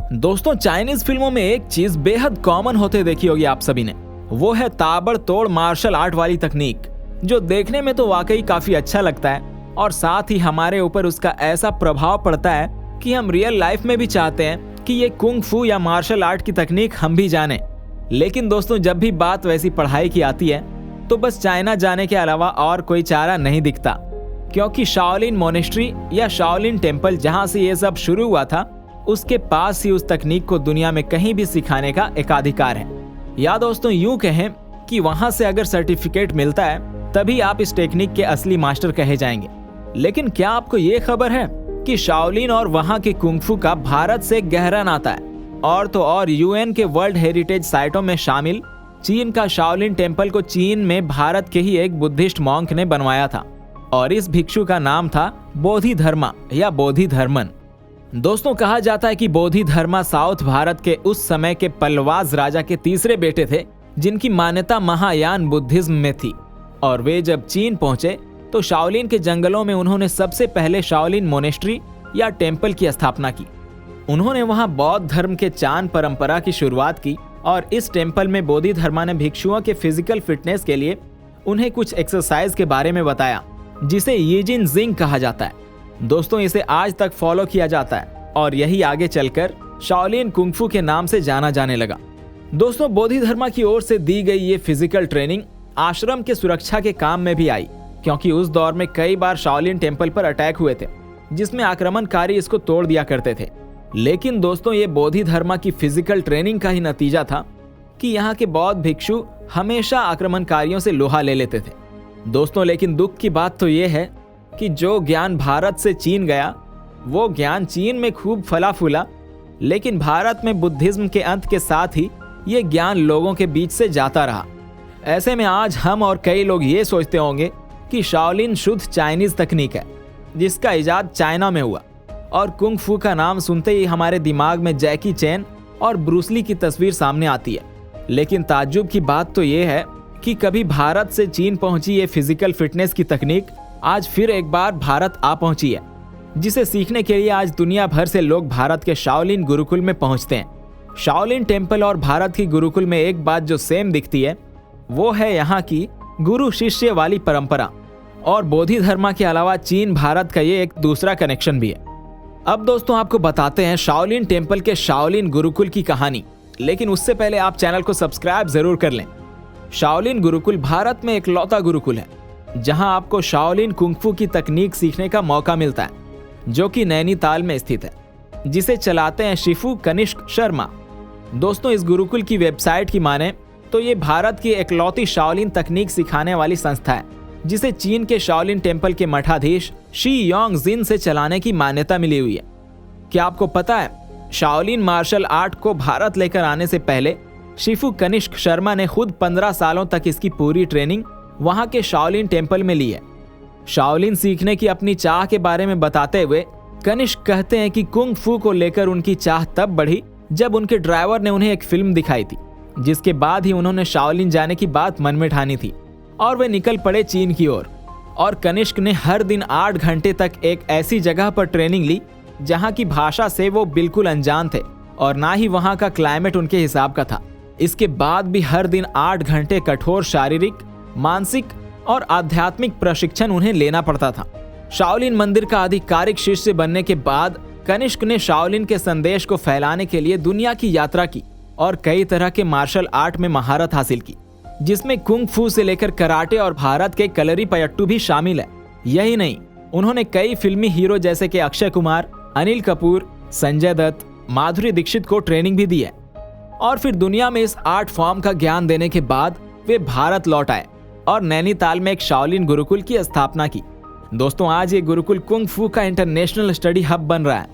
दोस्तों, चाइनीज फिल्मों में एक चीज बेहद कॉमन होते देखी होगी आप सभी ने। वो है ताबड़तोड़ मार्शल आर्ट वाली तकनीक, जो देखने में तो वाकई काफी अच्छा लगता है और साथ ही हमारे ऊपर उसका ऐसा प्रभाव पड़ता है कि हम रियल लाइफ में भी चाहते हैं कि ये कुंग फू या मार्शल आर्ट की तकनीक हम भी जाने। लेकिन दोस्तों, जब भी बात वैसी पढ़ाई की आती है तो बस चाइना जाने के अलावा और कोई चारा नहीं दिखता, क्योंकि शाओलिन मोनेस्ट्री या शाओलिन टेम्पल जहां से ये सब शुरू हुआ था, उसके पास ही उस तकनीक को दुनिया में कहीं भी सिखाने का एकाधिकार है। या दोस्तों, यूं कहें कि वहां से अगर सर्टिफिकेट मिलता है तभी आप इस टेक्निक के असली मास्टर कहे जाएंगे। लेकिन क्या आपको ये खबर है कि शाओलिन और वहां के कुंग फू का भारत से गहरा नाता है? और तो और यूएन के वर्ल्ड हेरिटेज साइटों में शामिल चीन का शाओलिन टेम्पल को चीन में भारत के ही एक बुद्धिस्ट मॉन्क ने बनवाया था और इस भिक्षु का नाम था बोधिधर्मा या बोधिधर्मन। दोस्तों, कहा जाता है कि बोधिधर्मा साउथ भारत के उस समय के पल्लवाज राजा के तीसरे बेटे थे, जिनकी मान्यता महायान बुद्धिज्म में थी। और वे जब चीन पहुंचे तो शाओलिन के जंगलों में उन्होंने सबसे पहले शाओलिन मोनेस्ट्री या टेम्पल की स्थापना की। उन्होंने वहां बौद्ध धर्म के चान परंपरा की शुरुआत की और इस टेम्पल में बोधिधर्मा ने भिक्षुओं के फिजिकल फिटनेस के लिए उन्हें कुछ एक्सरसाइज के बारे में बताया, जिसे यीजिन जिंग कहा जाता है। दोस्तों, इसे आज तक फॉलो किया जाता है और यही आगे चलकर शाओलिन कुंग फू के नाम से जाना जाने लगा। दोस्तों, बोधिधर्मा की ओर से दी गई ये फिजिकल ट्रेनिंग आश्रम के सुरक्षा के काम में भी आई, क्योंकि उस दौर में कई बार शाओलिन टेम्पल पर अटैक हुए थे, जिसमें आक्रमणकारी इसको तोड़ दिया करते थे। लेकिन दोस्तों, ये बोधिधर्मा की फिजिकल ट्रेनिंग का ही नतीजा था कि यहाँ के बौद्ध भिक्षु हमेशा आक्रमणकारियों से लोहा ले लेते थे। दोस्तों, लेकिन दुख की बात तो ये है कि जो ज्ञान भारत से चीन गया, वो ज्ञान चीन में खूब फला फूला, लेकिन भारत में बुद्धिज्म के अंत के साथ ही ये ज्ञान लोगों के बीच से जाता रहा। ऐसे में आज हम और कई लोग ये सोचते होंगे कि शाओलिन शुद्ध चाइनीज तकनीक है, जिसका इजाद चाइना में हुआ, और कुंग फू का नाम सुनते ही हमारे दिमाग में जैकी चैन और ब्रूसली की तस्वीर सामने आती है। लेकिन ताज्जुब की बात तो ये है कि कभी भारत से चीन पहुंची ये फिजिकल फिटनेस की तकनीक आज फिर एक बार भारत आ पहुंची है, जिसे सीखने के लिए आज दुनिया भर से लोग भारत के शाओलिन गुरुकुल में पहुंचते हैं। शाओलिन टेम्पल और भारत की गुरुकुल में एक बात जो सेम दिखती है, वो है यहाँ की गुरु शिष्य वाली परंपरा। और बोधिधर्मा के अलावा चीन भारत का ये एक दूसरा कनेक्शन भी है। अब दोस्तों, आपको बताते हैं शाओलिन टेम्पल के शाओलिन गुरुकुल की कहानी, लेकिन उससे पहले आप चैनल को सब्सक्राइब जरूर कर लें। शाओलिन गुरुकुल भारत में इकलौता गुरुकुल है जहां आपको शाओलिन कुंग फू की तकनीक सीखने का मौका मिलता है, जो कि नैनीताल में स्थित है, जिसे चलाते हैं शिफू कनिष्क शर्मा। दोस्तों, इस गुरुकुल की वेबसाइट की माने तो ये भारत की इकलौती शाओलिन तकनीक सिखाने वाली संस्था है, जिसे चीन के शाओलिन टेम्पल के मठाधीश शी योंग जिन से चलाने की मान्यता मिली हुई है। क्या आपको पता है, शाओलिन मार्शल आर्ट को भारत लेकर आने से पहले शिफू कनिष्क शर्मा ने खुद 15 सालों तक इसकी पूरी ट्रेनिंग वहां के शाओलिन टेम्पल में ली है। शाओलिन सीखने की अपनी चाह के बारे में बताते हुए कनिष्क कहते हैं कि कुंग फू को लेकर उनकी चाह तब बढ़ी जब उनके ड्राइवर ने उन्हें एक फिल्म दिखाई थी, जिसके बाद ही उन्होंने शाओलिन जाने की बात मन में ठानी थी और वे निकल पड़े चीन की ओर। और कनिष्क ने हर दिन 8 घंटे तक एक ऐसी जगह पर ट्रेनिंग ली जहां की भाषा से वो बिल्कुल अनजान थे और ना ही वहां का क्लाइमेट उनके हिसाब का था। इसके बाद भी हर दिन 8 घंटे कठोर शारीरिक, मानसिक और आध्यात्मिक प्रशिक्षण उन्हें लेना पड़ता था। शाओलिन मंदिर का आधिकारिक शिष्य बनने के बाद कनिष्क ने शाओलिन के संदेश को फैलाने के लिए दुनिया की यात्रा की और कई तरह के मार्शल आर्ट में महारत हासिल की, जिसमें कुंग फू से लेकर कराटे और भारत के कलरी पयट्टू भी शामिल है। यही नहीं, उन्होंने कई फिल्मी हीरो जैसे कि अक्षय कुमार, अनिल कपूर, संजय दत्त, माधुरी दीक्षित को ट्रेनिंग भी दी है। और फिर दुनिया में इस आर्ट फॉर्म का ज्ञान देने के बाद वे भारत लौट आए और नैनीताल में एक शाओलिन गुरुकुल की स्थापना की। दोस्तों, आज ये गुरुकुल कुंग फू का इंटरनेशनल स्टडी हब बन रहा है।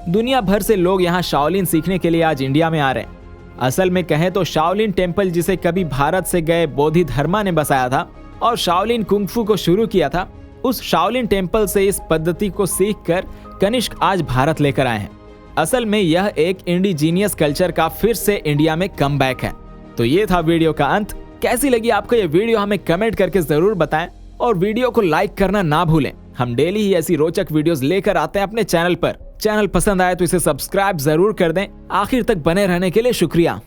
दुनिया भर से लोग यहाँ शाओलिन सीखने के लिए आज इंडिया में आ रहे हैं। असल में कहें तो शाओलिन टेम्पल, जिसे कभी भारत से गए बोधिधर्मा ने बसाया था और शाओलिन कुंग फू को शुरू किया था, उस शाओलिन टेम्पल से इस पद्धति को सीखकर कनिष्क आज भारत लेकर आए हैं। असल में यह एक इंडिजीनियस कल्चर का फिर से इंडिया में कमबैक है। तो ये था वीडियो का अंत। कैसी लगी आपको ये वीडियो हमें कमेंट करके जरूर बताएं और वीडियो को लाइक करना ना भूलें। हम डेली ही ऐसी रोचक वीडियोस लेकर आते हैं अपने चैनल पर। चैनल पसंद आए तो इसे सब्सक्राइब जरूर कर दें। आखिर तक बने रहने के लिए शुक्रिया।